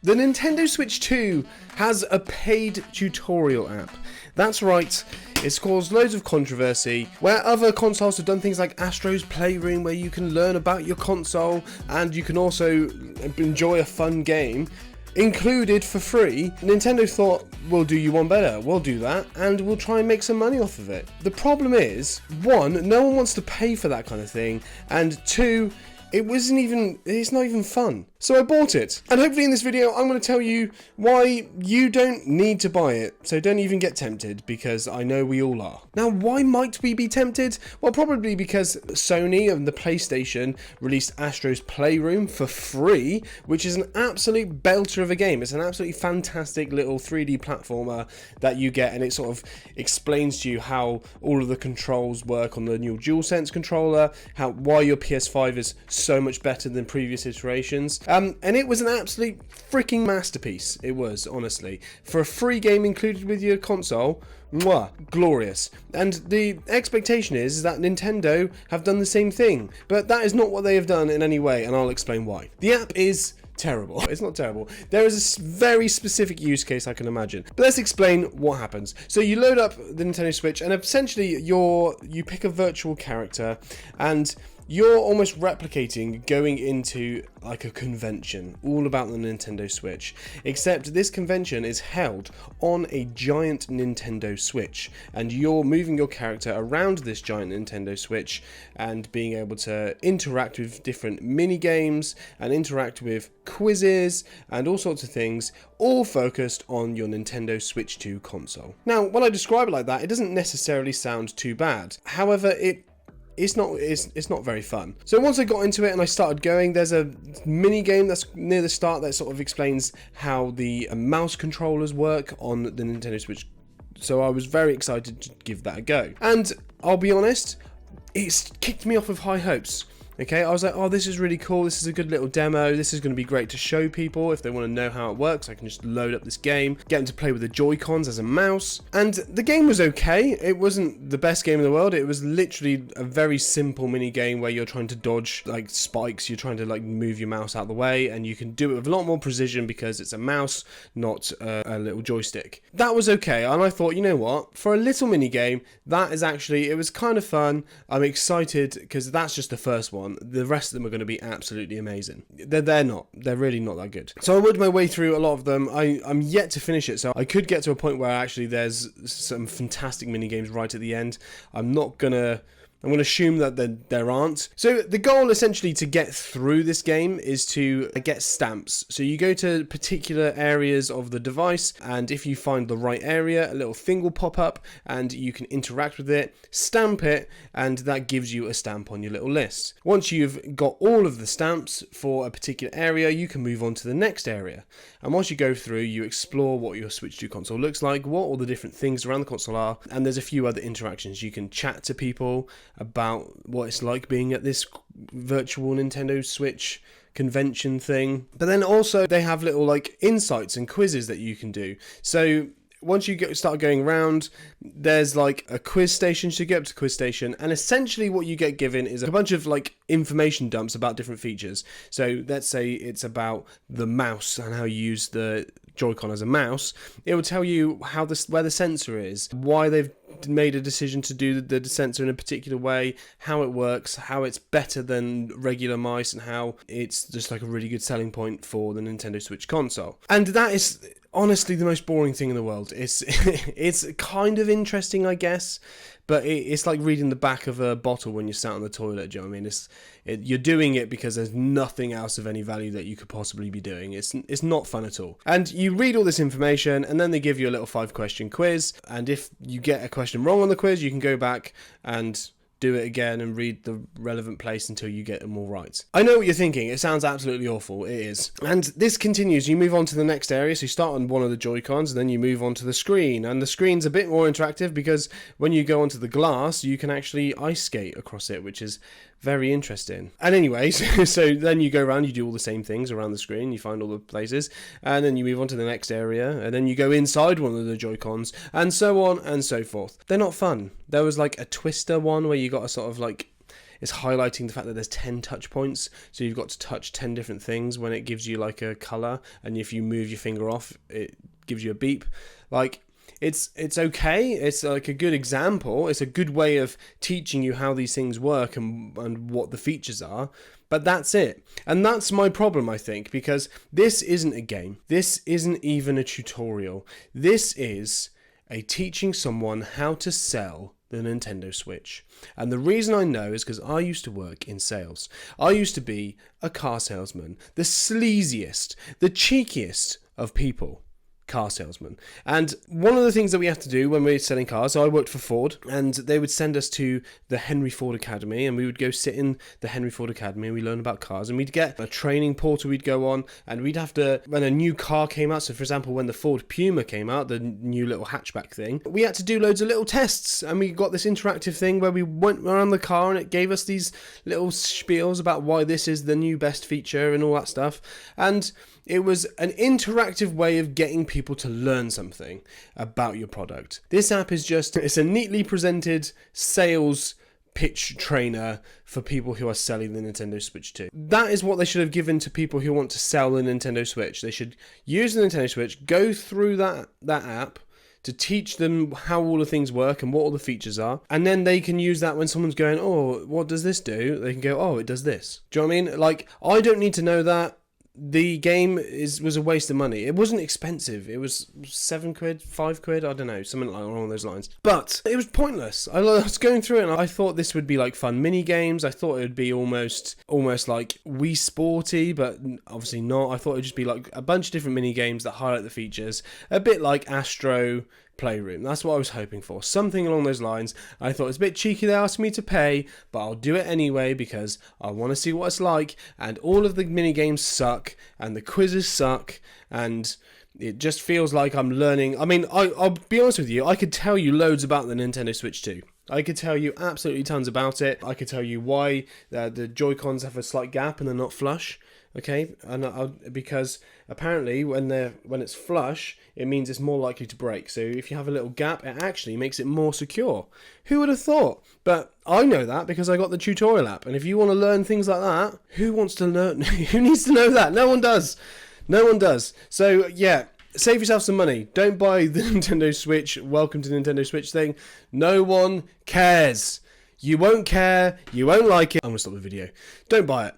The Nintendo Switch 2 has a paid tutorial app. That's right, it's caused loads of controversy, where other consoles have done things like Astro's Playroom, where you can learn about your console and you can also enjoy a fun game. Included for free, Nintendo thought, we'll do you one better, we'll do that, and we'll try and make some money off of it. The problem is, one, no one wants to pay for that kind of thing, and two, it's not even fun. So I bought it. And hopefully in this video, I'm going to tell you why you don't need to buy it. So don't even get tempted, because I know we all are. Now, why might we be tempted? Well, probably because Sony and the PlayStation released Astro's Playroom for free, which is an absolute belter of a game. It's an absolutely fantastic little 3D platformer that you get, and it sort of explains to you how all of the controls work on the new DualSense controller, why your PS5 is so much better than previous iterations. And it was an absolute freaking masterpiece. It was, honestly. For a free game included with your console, mwah, glorious. And the expectation is that Nintendo have done the same thing, but that is not what they have done in any way, and I'll explain why. The app is terrible. It's not terrible. There is a very specific use case I can imagine. But let's explain what happens. So you load up the Nintendo Switch, and essentially you pick a virtual character, and you're almost replicating going into like a convention all about the Nintendo Switch, except this convention is held on a giant Nintendo Switch, and you're moving your character around this giant Nintendo Switch and being able to interact with different mini games and interact with quizzes and all sorts of things, all focused on your Nintendo Switch 2 console. Now, when I describe it like that, it doesn't necessarily sound too bad. However, it's not very fun. So once I got into it and I started going, there's a mini game that's near the start that sort of explains how the mouse controllers work on the Nintendo Switch. So I was very excited to give that a go. And I'll be honest, it's kicked me off with high hopes. Okay, I was like, oh, this is really cool. This is a good little demo. This is going to be great to show people if they want to know how it works. I can just load up this game, get them to play with the Joy-Cons as a mouse. And the game was okay. It wasn't the best game in the world. It was literally a very simple mini game where you're trying to dodge like spikes. You're trying to like move your mouse out of the way, and you can do it with a lot more precision because it's a mouse, not a little joystick. That was okay. And I thought, you know what? For a little mini game, it was kind of fun. I'm excited because that's just the first one. The rest of them are going to be absolutely amazing. They're not. They're really not that good. So I worked my way through a lot of them. I'm yet to finish it, so I could get to a point where actually there's some fantastic mini games right at the end. I'm going to assume that there aren't. So the goal essentially to get through this game is to get stamps. So you go to particular areas of the device, and if you find the right area, a little thing will pop up and you can interact with it, stamp it, and that gives you a stamp on your little list. Once you've got all of the stamps for a particular area, you can move on to the next area. And once you go through, you explore what your Switch 2 console looks like, what all the different things around the console are, and there's a few other interactions. You can chat to people about what it's like being at this virtual Nintendo Switch convention thing. But then also they have little like insights and quizzes that you can do. So once you start going around, there's like a quiz station. So you get up to the quiz station, and essentially what you get given is a bunch of like information dumps about different features. So let's say it's about the mouse and how you use the Joy-Con as a mouse. It will tell you where the sensor is, why they've made a decision to do the sensor in a particular way, how it works, how it's better than regular mice, and how it's just like a really good selling point for the Nintendo Switch console. And that is honestly the most boring thing in the world. It's kind of interesting, I guess, but it's like reading the back of a bottle when you're sat on the toilet. Do you know what I mean? You're doing it because there's nothing else of any value that you could possibly be doing. It's not fun at all. And you read all this information, and then they give you a little 5-question quiz. And if you get a question wrong on the quiz, you can go back and do it again and read the relevant place until you get them all right. I know what you're thinking. It sounds absolutely awful. It is. And this continues. You move on to the next area. So you start on one of the Joy-Cons, and then you move on to the screen. And the screen's a bit more interactive because when you go onto the glass, you can actually ice skate across it, which is very interesting. And anyway, so then you go around, you do all the same things around the screen, you find all the places, and then you move on to the next area, and then you go inside one of the Joy-Cons, and so on and so forth. They're not fun. There was like a Twister one where you got a sort of like, It's highlighting the fact that there's 10 touch points, so you've got to touch 10 different things when it gives you like a color, and if you move your finger off, it gives you a beep. Like, it's okay. It's like a good example. It's a good way of teaching you how these things work and what the features are. But that's it. And that's my problem, I think, because this isn't a game. This isn't even a tutorial. This is a teaching someone how to sell the Nintendo Switch. And the reason I know is because I used to work in sales. I used to be a car salesman, the sleaziest, the cheekiest of people. Car salesman. And one of the things that we have to do when we're selling cars, so I worked for Ford, and they would send us to the Henry Ford Academy, and we would go sit in the Henry Ford Academy and we learn about cars, and we'd get a training portal we'd go on, and we'd have to, when a new car came out, so for example when the Ford Puma came out, the new little hatchback thing, we had to do loads of little tests, and we got this interactive thing where we went around the car and it gave us these little spiels about why this is the new best feature and all that stuff. And it was an interactive way of getting people to learn something about your product. This app is it's a neatly presented sales pitch trainer for people who are selling the Nintendo Switch 2. That is what they should have given to people who want to sell the Nintendo Switch. They should use the Nintendo Switch, go through that app to teach them how all the things work and what all the features are, and then they can use that when someone's going, oh, what does this do? They can go, oh, it does this. Do you know what I mean? Like, I don't need to know that. The game was a waste of money. It wasn't expensive. It was £7, £5, I don't know, something along those lines. But it was pointless. I was going through it and I thought this would be like fun mini games. I thought it would be almost like Wii Sporty, but obviously not. I thought it would just be like a bunch of different mini games that highlight the features, a bit like Astro, Playroom. That's what I was hoping for. Something along those lines. I thought it's a bit cheeky they asked me to pay, but I'll do it anyway because I want to see what it's like, and all of the mini games suck and the quizzes suck, and it just feels like I'm learning. I mean, I'll be honest with you, I could tell you loads about the Nintendo Switch 2. I could tell you absolutely tons about it. I could tell you why the Joy-Cons have a slight gap and they're not flush. Okay, and because apparently when it's flush, it means it's more likely to break. So if you have a little gap, it actually makes it more secure. Who would have thought? But I know that because I got the tutorial app. And if you want to learn things like that, who wants to learn? Who needs to know that? No one does. No one does. So yeah. Save yourself some money. Don't buy the Nintendo Switch. Welcome to the Nintendo Switch thing. No one cares. You won't care. You won't like it. I'm going to stop the video. Don't buy it.